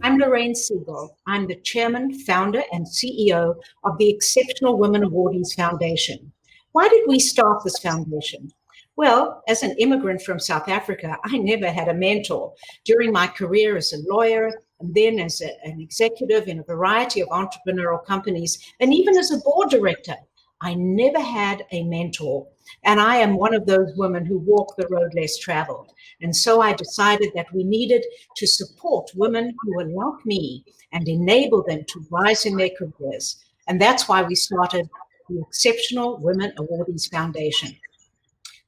I'm Lorraine Siegel. I'm the chairman, founder, and CEO of the Exceptional Women Awardees Foundation. Why did we start this foundation? Well, as an immigrant from South Africa, I never had a mentor. During my career as a lawyer, and then as an executive in a variety of entrepreneurial companies, and even as a board director, I never had a mentor. And I am one of those women who walk the road less traveled. And so I decided that we needed to support women who are like me and enable them to rise in their careers. And that's why we started the Exceptional Women Awardees Foundation.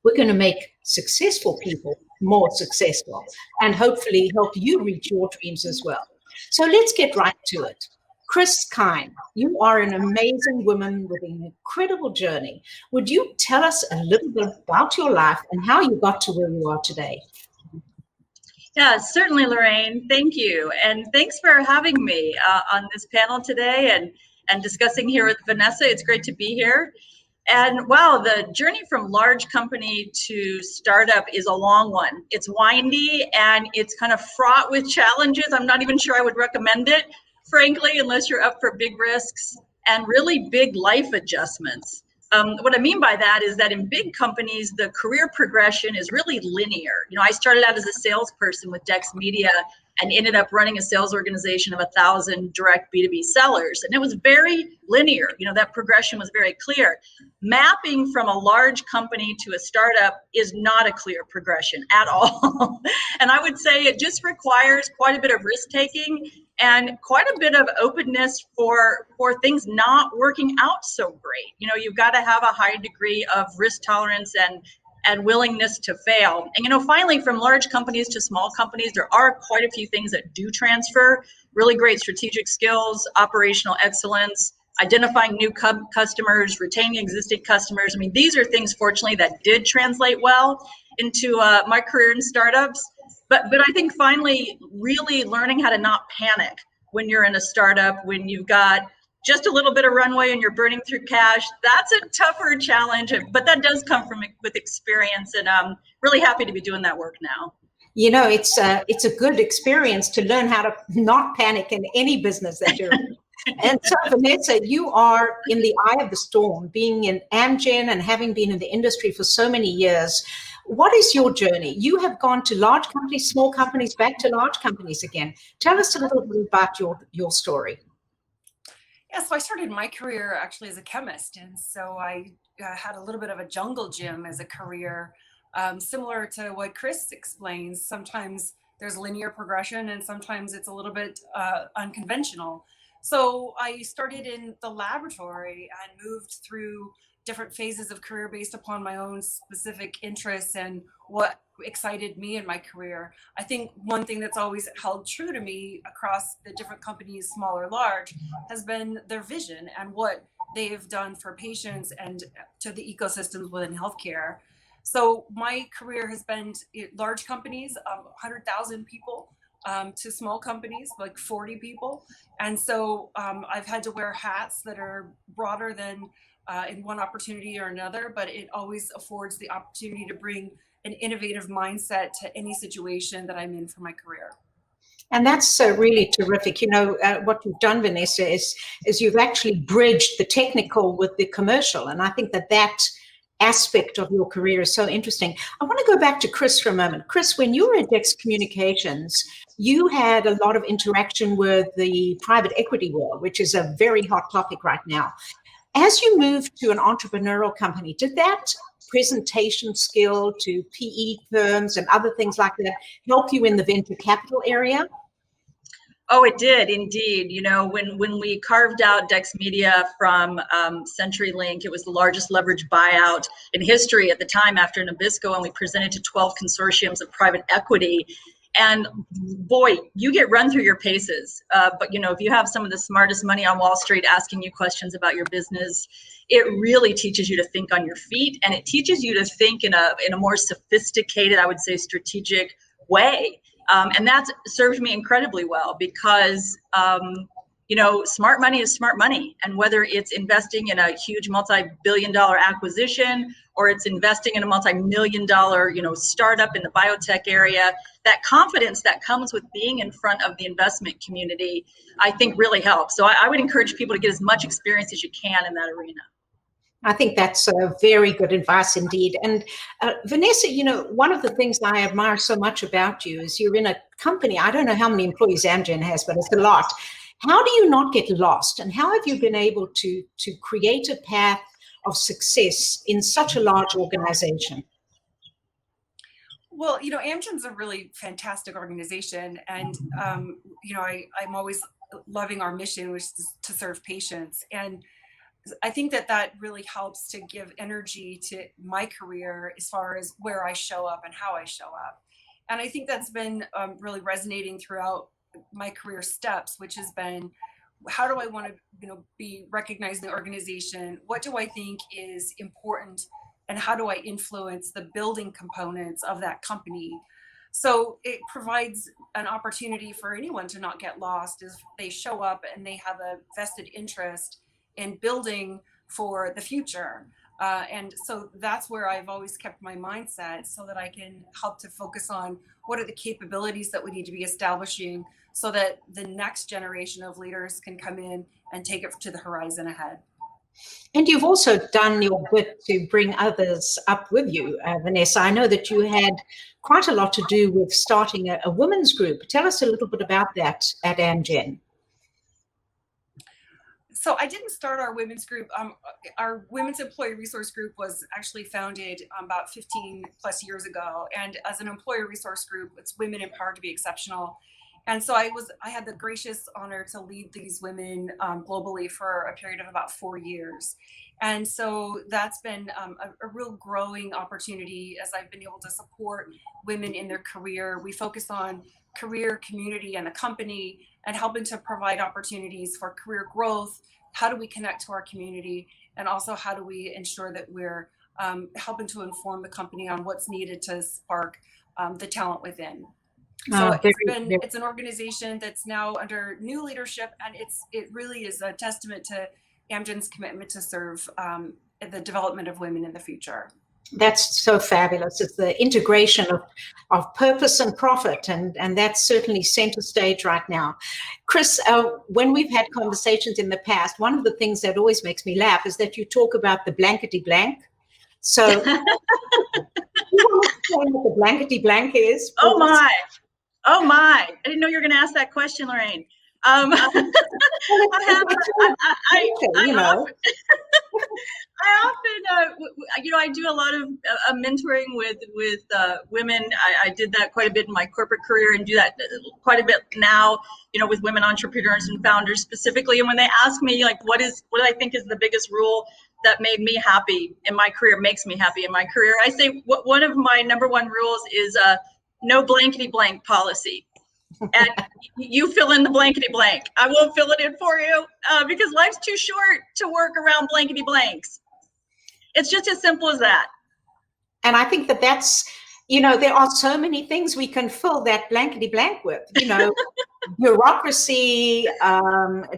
We're going to make successful people more successful and hopefully help you reach your dreams as well. So let's get right to it. Chris Kine, you are an amazing woman with an incredible journey. Would you tell us a little bit about your life and how you got to where you are today? Yeah, certainly, Lorraine. Thank you. And thanks for having me on this panel today and discussing here with Vanessa. It's great to be here. And wow, the journey from large company to startup is a long one. It's windy and it's kind of fraught with challenges. I'm not even sure I would recommend it, frankly, unless you're up for big risks and really big life adjustments. What I mean by that is that in big companies, the career progression is really linear. You know, I started out as a salesperson with Dex Media and ended up running a sales organization of 1,000 direct B2B sellers. And it was very linear. You know, that progression was very clear. Mapping from a large company to a startup is not a clear progression at all. And I would say it just requires quite a bit of risk taking and quite a bit of openness for things not working out so great. You know, you've got to have a high degree of risk tolerance and willingness to fail. And, you know, finally, from large companies to small companies, there are quite a few things that do transfer. Really great strategic skills, operational excellence, identifying new customers, retaining existing customers. I mean, these are things, fortunately, that did translate well into my career in startups. But I think finally, really learning how to not panic when you're in a startup, when you've got just a little bit of runway and you're burning through cash, that's a tougher challenge, but that does come with experience, and I'm really happy to be doing that work now. You know, it's a good experience to learn how to not panic in any business that you're in. And so, Vanessa, you are in the eye of the storm, being in Amgen and having been in the industry for so many years. What is your journey? You have gone to large companies, small companies, back to large companies again. Tell us a little bit about your story. Yeah, so I started my career actually as a chemist. And so I had a little bit of a jungle gym as a career, similar to what Chris explains. Sometimes there's linear progression and sometimes it's a little bit unconventional. So I started in the laboratory and moved through different phases of career based upon my own specific interests and what excited me in my career. I think one thing that's always held true to me across the different companies, small or large, has been their vision and what they've done for patients and to the ecosystems within healthcare. So my career has been large companies, 100,000 people, to small companies like 40 people. And so I've had to wear hats that are broader than in one opportunity or another, but it always affords the opportunity to bring an innovative mindset to any situation that I'm in for my career. And that's really terrific. You know, what you've done, Vanessa, is you've actually bridged the technical with the commercial. And I think that aspect of your career is so interesting. I want to go back to Chris for a moment. Chris, when you were at Dex Communications, you had a lot of interaction with the private equity world, which is a very hot topic right now. As you moved to an entrepreneurial company, did that presentation skill to PE firms and other things like that help you in the venture capital area? Oh, it did indeed. You know, when we carved out Dex Media from CenturyLink, it was the largest leverage buyout in history at the time after Nabisco, and we presented to 12 consortiums of private equity. And boy, you get run through your paces. But you know, if you have some of the smartest money on Wall Street asking you questions about your business, it really teaches you to think on your feet, and it teaches you to think in a more sophisticated, I would say, strategic way. And that's served me incredibly well because smart money is smart money. And whether it's investing in a huge multi-billion-dollar acquisition, or it's investing in a multi-million-dollar, startup in the biotech area, that confidence that comes with being in front of the investment community, I think really helps. So I would encourage people to get as much experience as you can in that arena. I think that's very good advice indeed. And Vanessa, one of the things I admire so much about you is you're in a company, I don't know how many employees Amgen has, but it's a lot. How do you not get lost? And how have you been able to create a path of success in such a large organization? Well, Amgen's a really fantastic organization. And, I'm always loving our mission, which is to serve patients. And I think that really helps to give energy to my career as far as where I show up and how I show up. And I think that's been really resonating throughout my career steps, which has been, how do I want to be recognized in the organization? What do I think is important? And how do I influence the building components of that company? So it provides an opportunity for anyone to not get lost if they show up and they have a vested interest in building for the future. And so that's where I've always kept my mindset, so that I can help to focus on what are the capabilities that we need to be establishing so that the next generation of leaders can come in and take it to the horizon ahead. And you've also done your bit to bring others up with you, Vanessa. I know that you had quite a lot to do with starting a women's group. Tell us a little bit about that at Amgen. So I didn't start our women's group. Our women's employee resource group was actually founded about 15 plus years ago. And as an employee resource group, it's women empowered to be exceptional. And so I had the gracious honor to lead these women globally for a period of about 4 years. And so that's been a real growing opportunity as I've been able to support women in their career. We focus on career, community, and the company, and helping to provide opportunities for career growth. How do we connect to our community? And also, how do we ensure that we're helping to inform the company on what's needed to spark the talent within? So it's an organization that's now under new leadership, and it really is a testament to Amgen's commitment to serve the development of women in the future. That's so fabulous. It's the integration of purpose and profit, and that's certainly center stage right now. Chris, when we've had conversations in the past, one of the things that always makes me laugh is that you talk about the blankety blank. So you want to explain what the blankety blank is? Oh my! I didn't know you were going to ask that question, Lorraine. I do a lot of mentoring with women. I did that quite a bit in my corporate career, and do that quite a bit now, with women entrepreneurs and founders specifically. And when they ask me, like, what I think is the biggest rule that made me happy in my career, makes me happy in my career, I say one of my number one rules is no blankety blank policy. And you fill in the blankety blank. I won't fill it in for you because life's too short to work around blankety blanks. It's just as simple as that. And I think that's, there are so many things we can fill that blankety blank with, bureaucracy,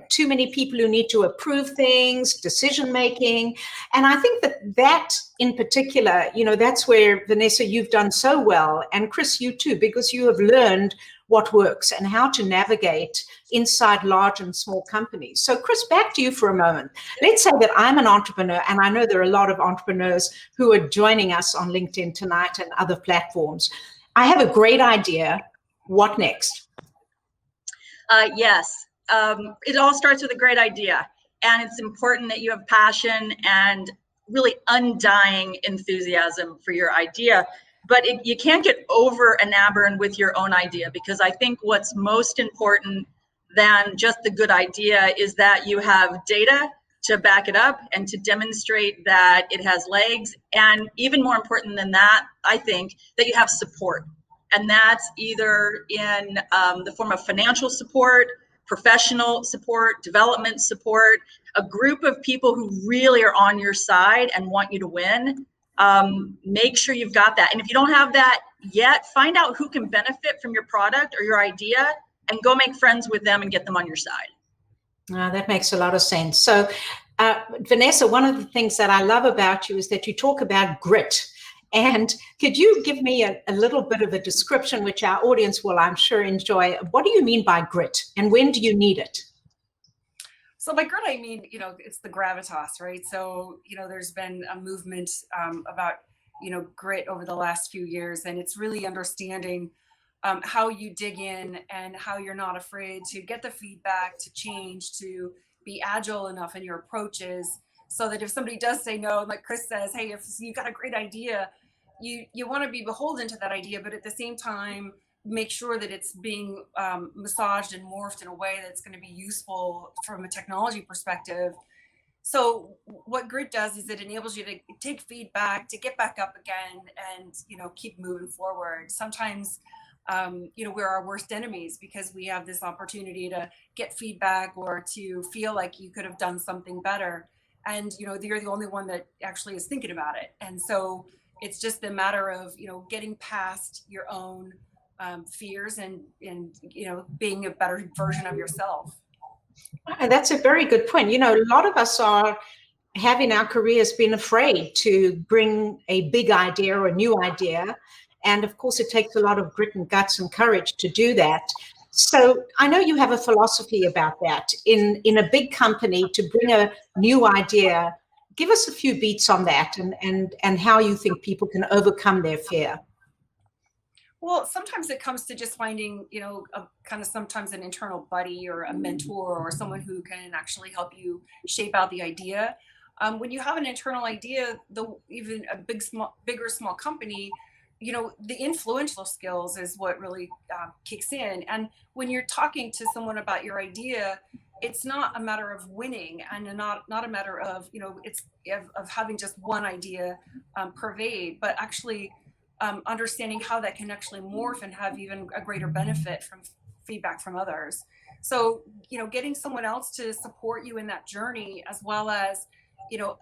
too many people who need to approve things, decision making. And I think that in particular, that's where, Vanessa, you've done so well. And Chris, you too, because you have learned what works and how to navigate inside large and small companies. So Chris, back to you for a moment. Let's say that I'm an entrepreneur, and I know there are a lot of entrepreneurs who are joining us on LinkedIn tonight and other platforms. I have a great idea. What next? Yes, it all starts with a great idea. And it's important that you have passion and really undying enthusiasm for your idea. But you can't get over enamored with your own idea, because I think what's most important than just the good idea is that you have data to back it up and to demonstrate that it has legs. And even more important than that, I think, that you have support. And that's either in the form of financial support, professional support, development support, a group of people who really are on your side and want you to win. Make sure you've got that. And if you don't have that yet, find out who can benefit from your product or your idea and go make friends with them and get them on your side. That makes a lot of sense. So, Vanessa, one of the things that I love about you is that you talk about grit. And could you give me a little bit of a description, which our audience will, I'm sure, enjoy? What do you mean by grit, and when do you need it? So by grit, I mean, it's the gravitas, right? So, there's been a movement about, grit over the last few years, and it's really understanding how you dig in and how you're not afraid to get the feedback, to change, to be agile enough in your approaches, so that if somebody does say no, like Chris says, hey, if you got a great idea, you want to be beholden to that idea, but at the same time, make sure that it's being massaged and morphed in a way that's going to be useful from a technology perspective. So what grit does is it enables you to take feedback, to get back up again, and keep moving forward. Sometimes we're our worst enemies because we have this opportunity to get feedback or to feel like you could have done something better, and you're the only one that actually is thinking about it. And so it's just a matter of getting past your own fears and being a better version of yourself. And that's a very good point. A lot of us have in our careers been afraid to bring a big idea or a new idea. And of course, it takes a lot of grit and guts and courage to do that. So I know you have a philosophy about that. In a big company, to bring a new idea, give us a few beats on that and how you think people can overcome their fear. Well, sometimes it comes to just finding, a kind of sometimes an internal buddy or a mentor or someone who can actually help you shape out the idea. When you have an internal idea, even a bigger small company, the influential skills is what really kicks in. And when you're talking to someone about your idea, it's not a matter of winning and not a matter of, it's of having just one idea pervade, but actually understanding how that can actually morph and have even a greater benefit from feedback from others. So, getting someone else to support you in that journey, as well as,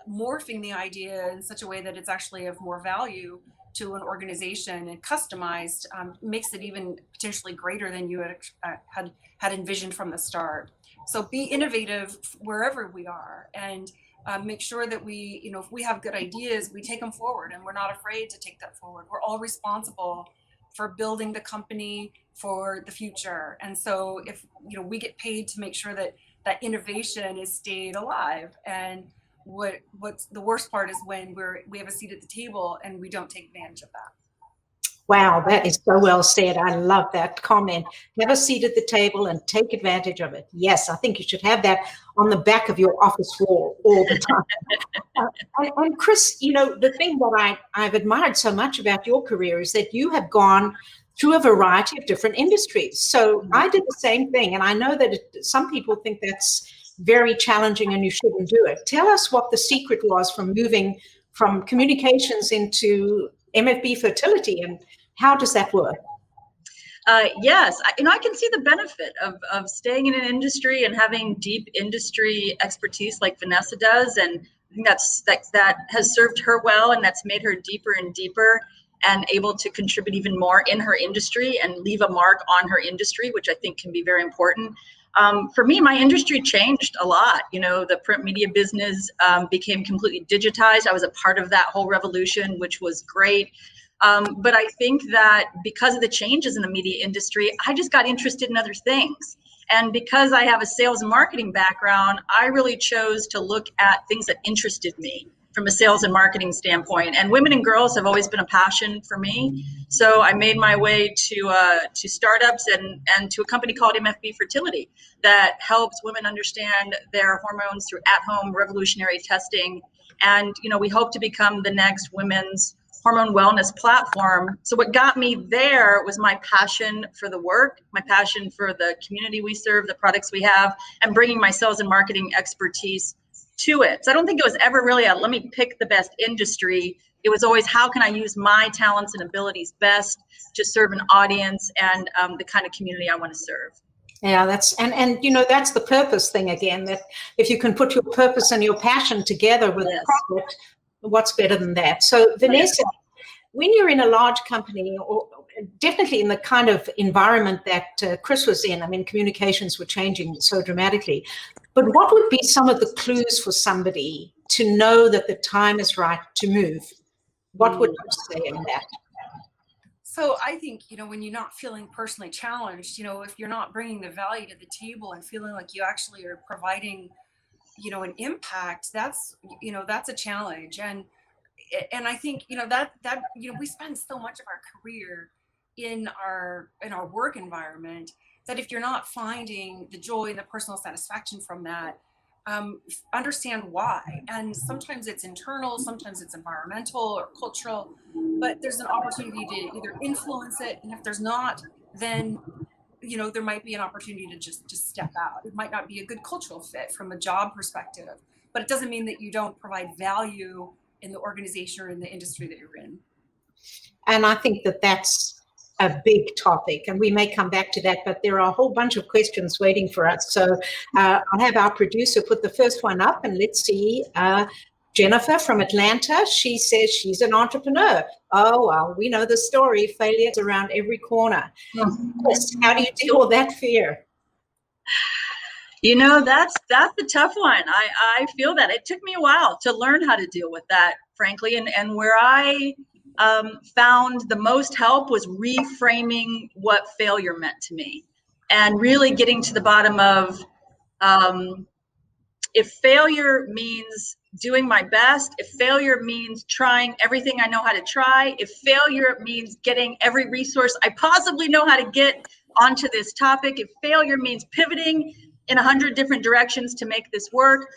morphing the idea in such a way that it's actually of more value to an organization and customized, makes it even potentially greater than you had envisioned from the start. So be innovative wherever we are, and make sure that we, if we have good ideas, we take them forward, and we're not afraid to take that forward. We're all responsible for building the company for the future. And so if, we get paid to make sure that that innovation is stayed alive. And what's the worst part is when we have a seat at the table and we don't take advantage of that. Wow, that is so well said. I love that comment. Have a seat at the table and take advantage of it. Yes, I think you should have that on the back of your office wall all the time. And Chris, the thing that I've admired so much about your career is that you have gone through a variety of different industries. So I did the same thing, and I know that some people think that's very challenging and you shouldn't do it. Tell us what the secret was from moving from communications into MFB fertility, and how does that work? Yes, I can see the benefit of staying in an industry and having deep industry expertise like Vanessa does, and I think that has served her well, and that's made her deeper and deeper and able to contribute even more in her industry and leave a mark on her industry, which I think can be very important. For me, my industry changed a lot. The print media business became completely digitized. I was a part of that whole revolution, which was great. But I think that because of the changes in the media industry, I just got interested in other things. And because I have a sales and marketing background, I really chose to look at things that interested me from a sales and marketing standpoint. And women and girls have always been a passion for me. So I made my way to startups and to a company called MFB Fertility that helps women understand their hormones through at-home revolutionary testing. And, we hope to become the next women's hormone wellness platform. So what got me there was my passion for the work, my passion for the community we serve, the products we have, and bringing my sales and marketing expertise to it. So I don't think it was ever really let me pick the best industry. It was always, how can I use my talents and abilities best to serve an audience and the kind of community I want to serve. Yeah, that's that's the purpose thing again, that if you can put your purpose and your passion together with a product, what's better than that? So Vanessa, when you're in a large company, or definitely in the kind of environment that Chris was in, I mean, communications were changing so dramatically, But what would be some of the clues for somebody to know that the time is right to move? What would you say on that? So I think, when you're not feeling personally challenged, if you're not bringing the value to the table and feeling like you actually are providing, an impact, that's a challenge. And I think, that we spend so much of our career in our work environment that if you're not finding the joy and the personal satisfaction from that, understand why. And sometimes it's internal, sometimes it's environmental or cultural, but there's an opportunity to either influence it. And if there's not, then there might be an opportunity to just step out. It might not be a good cultural fit from a job perspective, but it doesn't mean that you don't provide value in the organization or in the industry that you're in. And I think that that's a big topic, and we may come back to that, but there are a whole bunch of questions waiting for us. So I'll have our producer put the first one up, and let's see. Jennifer from Atlanta, she says she's an entrepreneur. Oh, well, we know the story. Failure's around every corner. Chris, how do you deal with that fear? That's the tough one. I feel that. It took me a while to learn how to deal with that, frankly. And where I found the most help was reframing what failure meant to me and really getting to the bottom of if failure means doing my best, if failure means trying everything I know how to try, if failure means getting every resource I possibly know how to get onto this topic, if failure means pivoting in 100 different directions to make this work,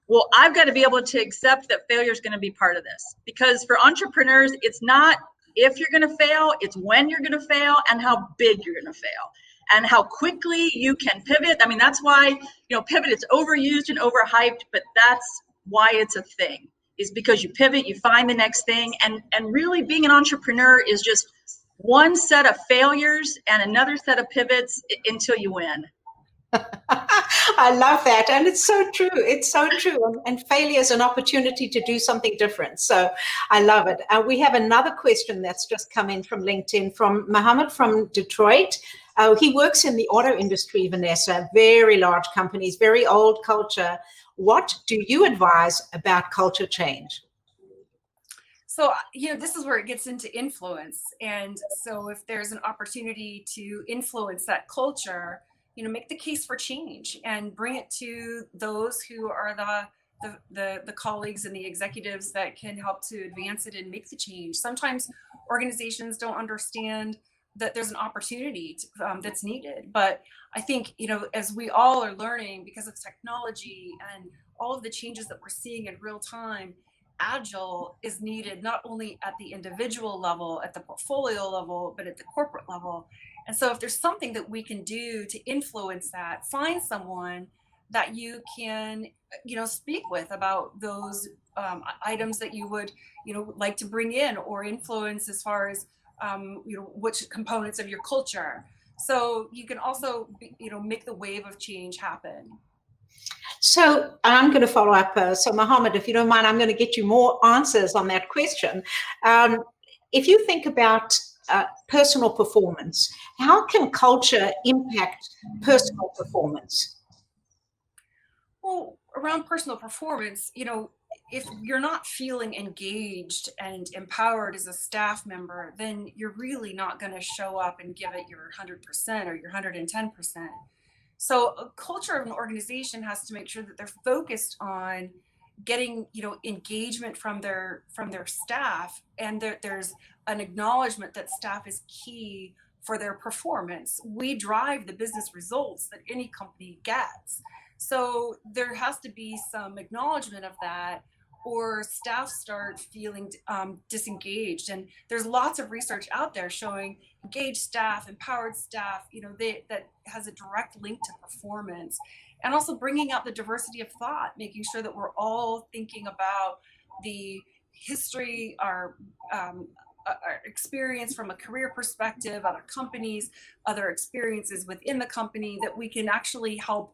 well, I've got to be able to accept that failure is going to be part of this. Because for entrepreneurs, it's not if you're going to fail, it's when you're going to fail and how big you're going to fail and how quickly you can pivot. I mean, that's why, pivot, it's overused and overhyped, but that's why it's a thing, is because you pivot, you find the next thing. And really being an entrepreneur is just one set of failures and another set of pivots until you win. I love that. And it's so true. It's so true. And failure is an opportunity to do something different. So I love it. We have another question that's just come in from LinkedIn from Mohammed from Detroit. He works in the auto industry, Vanessa, very large companies, very old culture. What do you advise about culture change? So, this is where it gets into influence. And so if there's an opportunity to influence that culture, make the case for change and bring it to those who are the colleagues and the executives that can help to advance it and make the change. Sometimes organizations don't understand that there's an opportunity that's needed. But I think, as we all are learning because of technology and all of the changes that we're seeing in real time, Agile is needed not only at the individual level, at the portfolio level, but at the corporate level. And so if there's something that we can do to influence that, find someone that you can, speak with about those items that you would, like to bring in or influence as far as, which components of your culture. So you can also, make the wave of change happen. So I'm going to follow up. So Mohammed, if you don't mind, I'm going to get you more answers on that question. If you think about personal performance, how can culture impact personal performance? Well, around personal performance, if you're not feeling engaged and empowered as a staff member, then you're really not going to show up and give it your 100% or your 110%. So a culture of an organization has to make sure that they're focused on getting, engagement from their staff, and there's an acknowledgement that staff is key for their performance. We drive the business results that any company gets. So there has to be some acknowledgement of that, or staff start feeling disengaged. And there's lots of research out there showing engaged staff, empowered staff, that has a direct link to performance. And also bringing out the diversity of thought, making sure that we're all thinking about the history, our experience from a career perspective, other companies, other experiences within the company, that we can actually help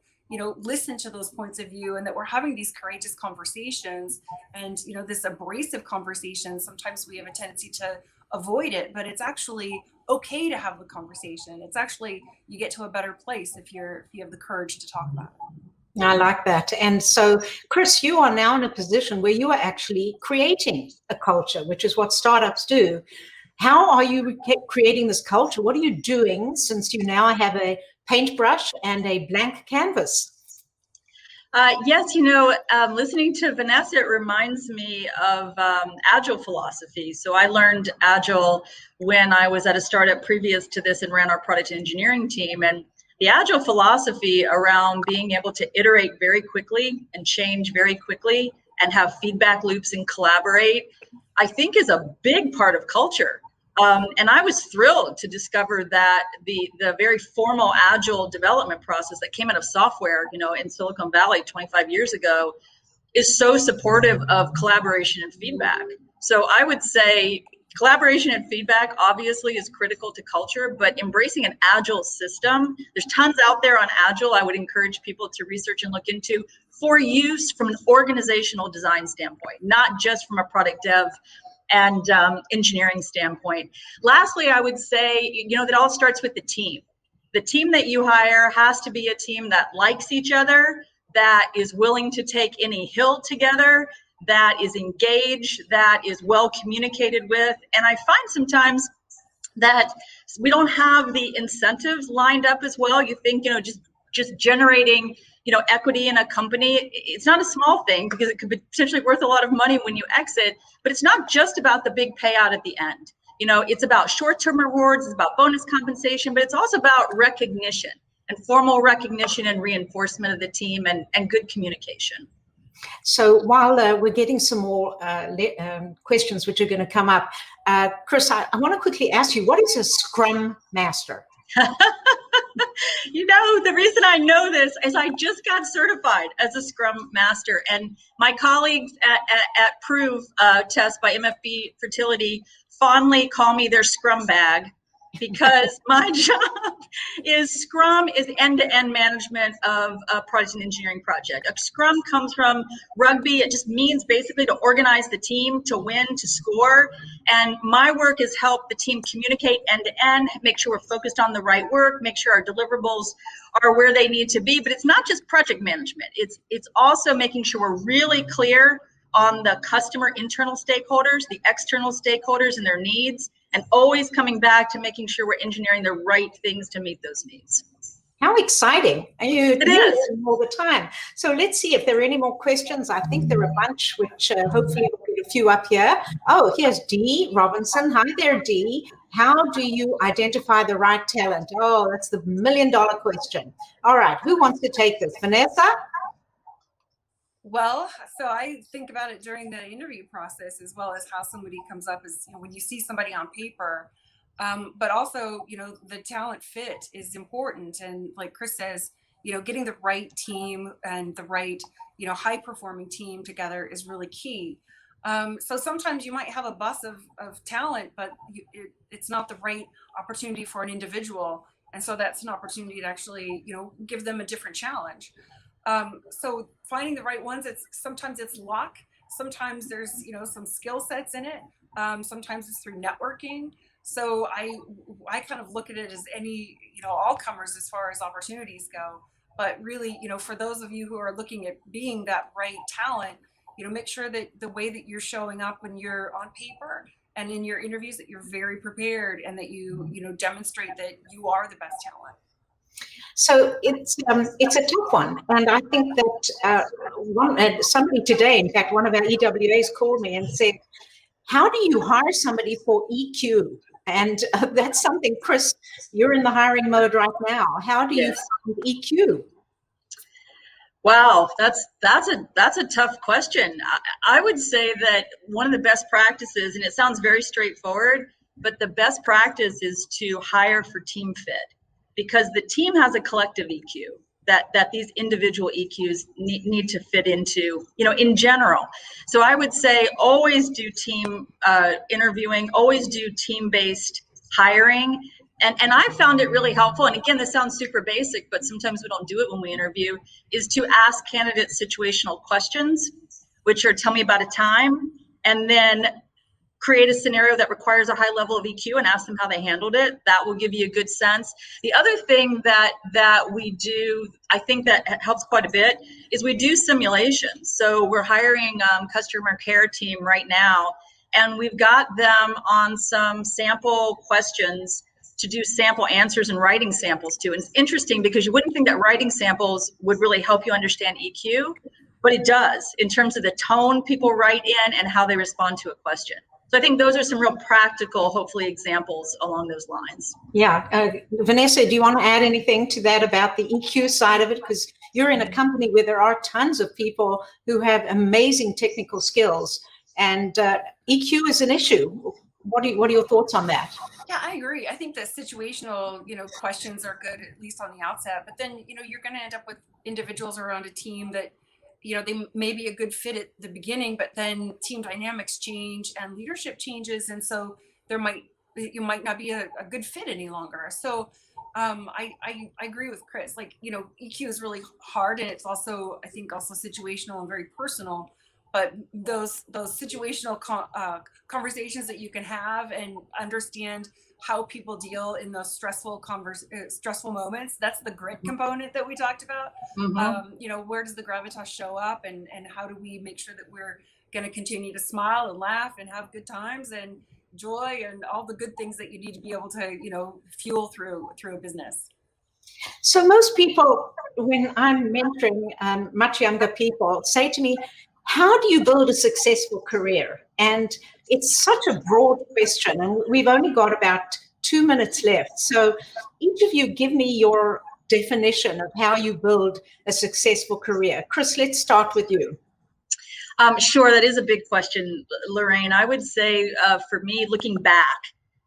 listen to those points of view, and that we're having these courageous conversations and, this abrasive conversation. Sometimes we have a tendency to avoid it, but it's actually okay to have the conversation. It's actually, you get to a better place if you have the courage to talk about it. I like that. And so, Chris, you are now in a position where you are actually creating a culture, which is what startups do. How are you creating this culture? What are you doing since you now have a paintbrush and a blank canvas? Yes, listening to Vanessa, it reminds me of Agile philosophy. So I learned Agile when I was at a startup previous to this and ran our product engineering team. And the Agile philosophy around being able to iterate very quickly and change very quickly and have feedback loops and collaborate, I think is a big part of culture. And I was thrilled to discover that the very formal agile development process that came out of software, in Silicon Valley 25 years ago, is so supportive of collaboration and feedback. So I would say collaboration and feedback obviously is critical to culture, but embracing an agile system, there's tons out there on agile. I would encourage people to research and look into for use from an organizational design standpoint, not just from a product dev and engineering standpoint. Lastly, I would say, that all starts with the team. The team that you hire has to be a team that likes each other, that is willing to take any hill together, that is engaged, that is well communicated with. And I find sometimes that we don't have the incentives lined up as well. You think, just generating, equity in a company, it's not a small thing because it could be potentially worth a lot of money when you exit, but it's not just about the big payout at the end. It's about short-term rewards, it's about bonus compensation, but it's also about recognition and formal recognition and reinforcement of the team and good communication. So while we're getting some more questions which are going to come up, Chris, I want to quickly ask you, what is a Scrum Master? The reason I know this is I just got certified as a Scrum Master, and my colleagues at Prove Test by MFB Fertility fondly call me their Scrum bag, because my job is Scrum is end-to-end management of a product and engineering project. A Scrum comes from rugby. It just means basically to organize the team, to win, to score. And my work is help the team communicate end-to-end, make sure we're focused on the right work, make sure our deliverables are where they need to be. But it's not just project management. It's also making sure we're really clear on the customer internal stakeholders, the external stakeholders and their needs, and always coming back to making sure we're engineering the right things to meet those needs. How exciting. It is. All the time. So let's see if there are any more questions. I think there are a bunch, which hopefully we'll get a few up here. Oh, here's Dee Robinson. Hi there, Dee. How do you identify the right talent? Oh, that's the $1 million question. All right, who wants to take this? Vanessa? Well, so I think about it during the interview process, as well as how somebody comes up as, when you see somebody on paper, but also, the talent fit is important. And like Chris says, getting the right team and the right, high performing team together is really key. So sometimes you might have a bus of talent, but it's not the right opportunity for an individual. And so that's an opportunity to actually, give them a different challenge. So finding the right ones, sometimes it's luck. Sometimes there's, some skill sets in it. Sometimes it's through networking. So I kind of look at it as any, all comers as far as opportunities go. But really, for those of you who are looking at being that right talent, make sure that the way that you're showing up when you're on paper and in your interviews, that you're very prepared and that you demonstrate that you are the best talent. So it's a tough one, and I think that somebody today, in fact, one of our EWAs called me and said, "How do you hire somebody for EQ?" And that's something, Chris, you're in the hiring mode right now. How do you find EQ? Wow, that's a tough question. I would say that one of the best practices, and it sounds very straightforward, but the best practice is to hire for team fit, because the team has a collective EQ that these individual EQs need to fit into, in general. So I would say always do team interviewing, always do team-based hiring. And I found it really helpful, and again, this sounds super basic, but sometimes we don't do it when we interview, is to ask candidates situational questions, which are tell me about a time, and then create a scenario that requires a high level of EQ and ask them how they handled it. That will give you a good sense. The other thing that we do, I think that helps quite a bit, is we do simulations. So we're hiring customer care team right now, and we've got them on some sample questions to do sample answers and writing samples too. And it's interesting because you wouldn't think that writing samples would really help you understand EQ, but it does in terms of the tone people write in and how they respond to a question. So I think those are some real practical, hopefully, examples along those lines. Yeah. Vanessa, do you want to add anything to that about the EQ side of it? Because you're in a company where there are tons of people who have amazing technical skills, and EQ is an issue. What are your thoughts on that? Yeah, I agree. I think that situational, questions are good, at least on the outset. But then, you're going to end up with individuals around a team that, they may be a good fit at the beginning, but then team dynamics change and leadership changes. And so you might not be a good fit any longer. So I agree with Chris. Like, EQ is really hard, and it's also, I think, also situational and very personal. But those situational conversations that you can have and understand how people deal in those stressful moments, that's the grit component that we talked about. Mm-hmm. Where does the gravitas show up, and how do we make sure that we're going to continue to smile and laugh and have good times and joy and all the good things that you need to be able to, fuel through a business. So most people, when I'm mentoring much younger people, say to me, how do you build a successful career? And it's such a broad question, and we've only got about 2 minutes left. So each of you give me your definition of how you build a successful career. Chris, let's start with you. Sure, that is a big question, Lorraine. I would say for me, looking back,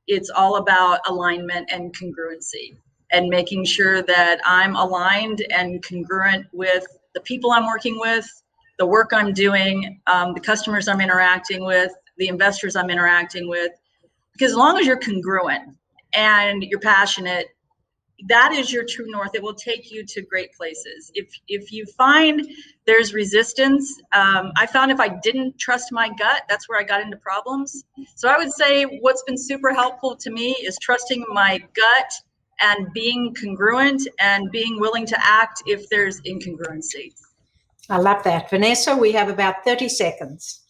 it's all about alignment and congruency, and making sure that I'm aligned and congruent with the people I'm working with, the work I'm doing, the customers I'm interacting with, the investors I'm interacting with. Because as long as you're congruent and you're passionate, that is your true north. It will take you to great places. If you find there's resistance, I found if I didn't trust my gut, that's where I got into problems. So I would say what's been super helpful to me is trusting my gut and being congruent and being willing to act if there's incongruency. I love that. Vanessa, we have about 30 seconds.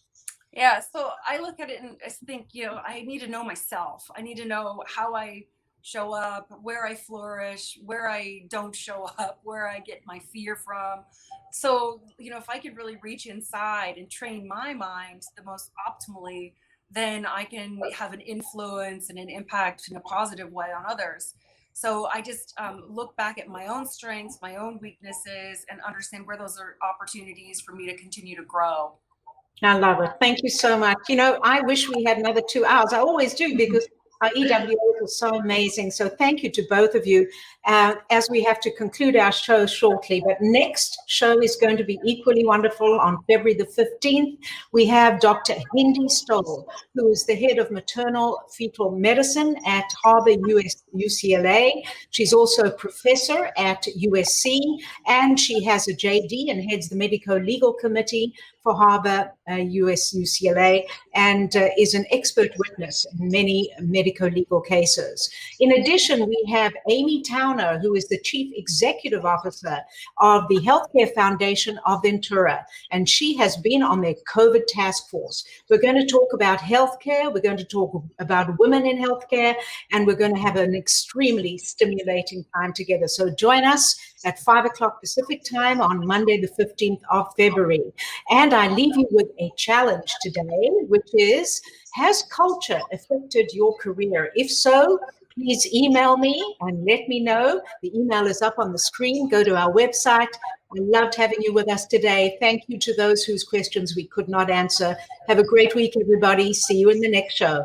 Yeah, so I look at it and I think, I need to know myself. I need to know how I show up, where I flourish, where I don't show up, where I get my fear from. So, if I could really reach inside and train my mind the most optimally, then I can have an influence and an impact in a positive way on others. So I just look back at my own strengths, my own weaknesses, and understand where those are opportunities for me to continue to grow. I love it. Thank you so much. I wish we had another 2 hours. I always do, because our EWA was so amazing. So thank you to both of you, as we have to conclude our show shortly. But next show is going to be equally wonderful on February the 15th. We have Dr. Hindi Stoll, who is the head of maternal fetal medicine at Harvard UCLA. She's also a professor at USC, and she has a JD and heads the medico-legal committee for Harvard UCLA, and is an expert witness in many medico-legal cases. In addition, we have Amy Towner, who is the Chief Executive Officer of the Healthcare Foundation of Ventura, and she has been on their COVID task force. We're going to talk about healthcare, we're going to talk about women in healthcare, and we're going to have an extremely stimulating time together. So join us at 5 o'clock Pacific time on Monday, the 15th of February. And I leave you with a challenge today, which is, has culture affected your career? If so, please email me and let me know. The email is up on the screen. Go to our website. I loved having you with us today. Thank you to those whose questions we could not answer. Have a great week, everybody. See you in the next show.